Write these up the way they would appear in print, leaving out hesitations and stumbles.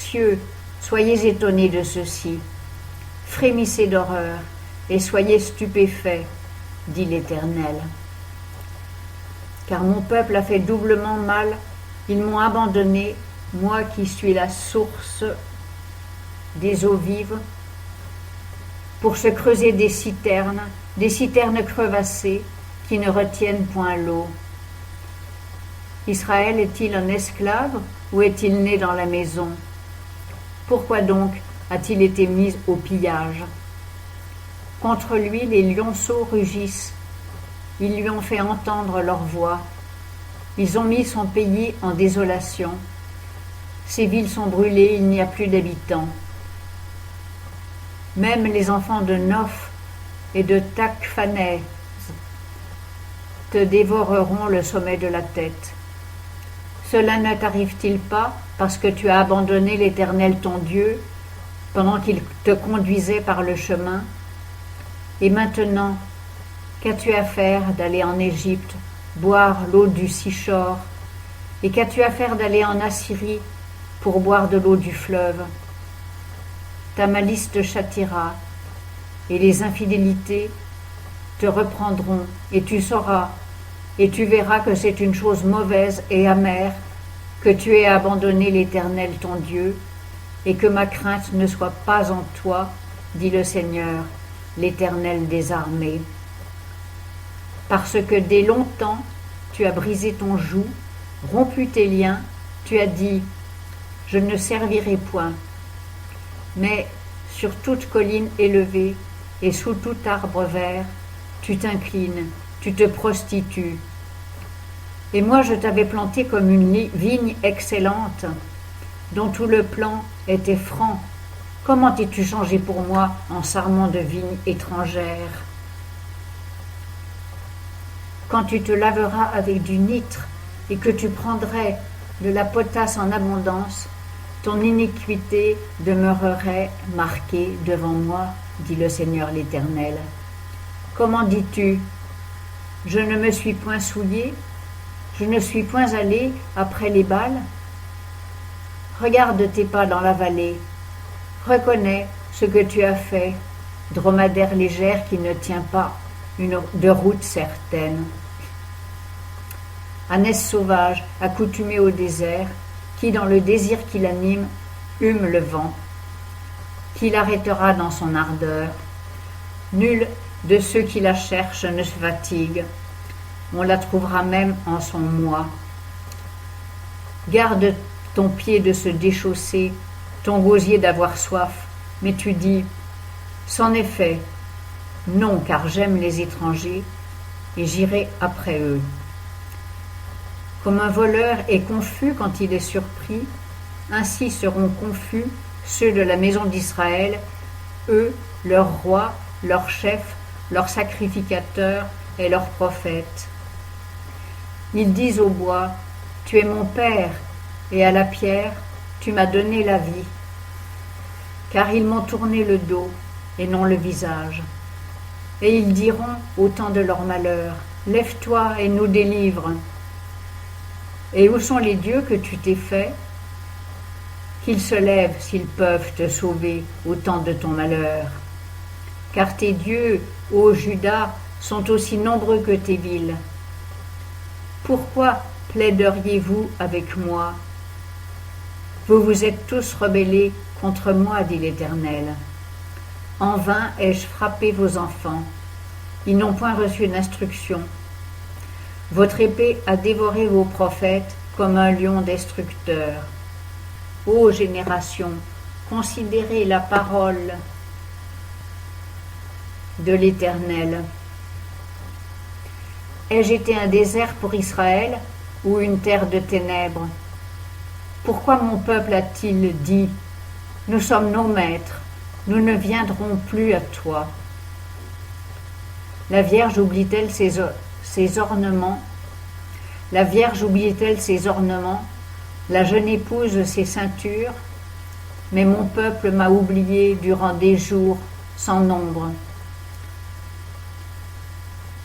cieux, soyez étonnés de ceci. Frémissez d'horreur et soyez stupéfaits, dit l'Éternel. Car mon peuple a fait doublement mal, ils m'ont abandonné, moi qui suis la source des eaux vives, pour se creuser des citernes crevassées qui ne retiennent point l'eau. Israël est-il un esclave ou est-il né dans la maison? Pourquoi donc a-t-il été mis au pillage? Contre lui, les lionceaux rugissent. Ils lui ont fait entendre leur voix. Ils ont mis son pays en désolation. Ses villes sont brûlées, il n'y a plus d'habitants. Même les enfants de Noph et de Takhpanès te dévoreront le sommet de la tête. Cela ne t'arrive-t-il pas parce que tu as abandonné l'Éternel ton Dieu pendant qu'il te conduisait par le chemin? Et maintenant, qu'as-tu à faire d'aller en Égypte, boire l'eau du Sichor? Et qu'as-tu à faire d'aller en Assyrie pour boire de l'eau du fleuve? Ta malice te châtiera, et les infidélités te reprendront, et tu sauras, et tu verras que c'est une chose mauvaise et amère que tu aies abandonné l'Éternel ton Dieu, et que ma crainte ne soit pas en toi, dit le Seigneur, l'Éternel des armées. Parce que dès longtemps tu as brisé ton joug, rompu tes liens, tu as dit « Je ne servirai point ». Mais sur toute colline élevée et sous tout arbre vert, tu t'inclines, tu te prostitues. Et moi je t'avais planté comme une vigne excellente, dont tout le plan était franc. Comment t'es-tu changé pour moi en sarment de vigne étrangère? Quand tu te laveras avec du nitre et que tu prendrais de la potasse en abondance, ton iniquité demeurerait marquée devant moi, dit le Seigneur l'Éternel. Comment dis-tu? Je ne me suis point souillé, je ne suis point allé après les Baals. Regarde tes pas dans la vallée, reconnais ce que tu as fait, dromadaire légère qui ne tient pas de route certaine. Ânesse sauvage, accoutumée au désert, qui dans le désir qui l'anime, hume le vent, qui l'arrêtera dans son ardeur. Nul de ceux qui la cherchent ne se fatigue, on la trouvera même en son mois. Garde ton pied de se déchausser, ton gosier d'avoir soif, mais tu dis, c'en est fait, non, car j'aime les étrangers, et j'irai après eux. Comme un voleur est confus quand il est surpris, ainsi seront confus ceux de la maison d'Israël, eux, leur roi, leur chef, leur sacrificateur et leur prophète. Ils disent au bois, tu es mon père, et à la pierre, tu m'as donné la vie. Car ils m'ont tourné le dos et non le visage. Et ils diront au temps de leur malheur, lève-toi et nous délivre. Et où sont les dieux que tu t'es faits? Qu'ils se lèvent s'ils peuvent te sauver au temps de ton malheur. Car tes dieux, ô Juda, sont aussi nombreux que tes villes. Pourquoi plaideriez-vous avec moi? Vous vous êtes tous rebellés contre moi, dit l'Éternel. En vain ai-je frappé vos enfants. Ils n'ont point reçu d'instruction. Votre épée a dévoré vos prophètes comme un lion destructeur. Ô génération, considérez la parole de l'Éternel. Ai-je été un désert pour Israël ou une terre de ténèbres? Pourquoi mon peuple a-t-il dit, nous sommes nos maîtres, nous ne viendrons plus à toi? La Vierge oublie-t-elle ses ornements? La Vierge oublie-t-elle ses ornements? La jeune épouse ses ceintures? Mais mon peuple m'a oublié durant des jours sans nombre.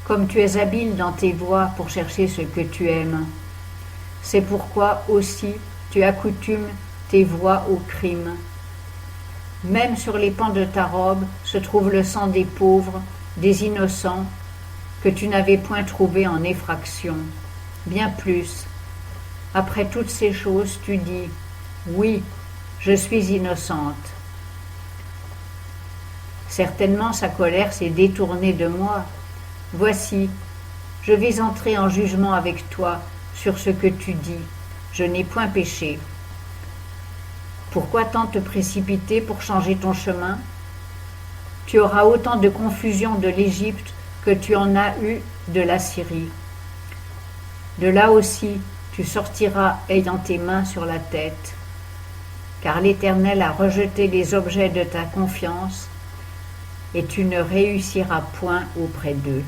Comme tu es habile dans tes voies pour chercher ce que tu aimes, c'est pourquoi aussi tu accoutumes tes voies au crime. Même sur les pans de ta robe se trouve le sang des pauvres, des innocents, que tu n'avais point trouvé en effraction. Bien plus, après toutes ces choses, tu dis, oui, je suis innocente. Certainement sa colère s'est détournée de moi. Voici, je vais entrer en jugement avec toi sur ce que tu dis. Je n'ai point péché. Pourquoi tant te précipiter pour changer ton chemin? Tu auras autant de confusion de l'Égypte que tu en as eu de la Syrie. De là aussi, tu sortiras ayant tes mains sur la tête, car l'Éternel a rejeté les objets de ta confiance, et tu ne réussiras point auprès d'eux.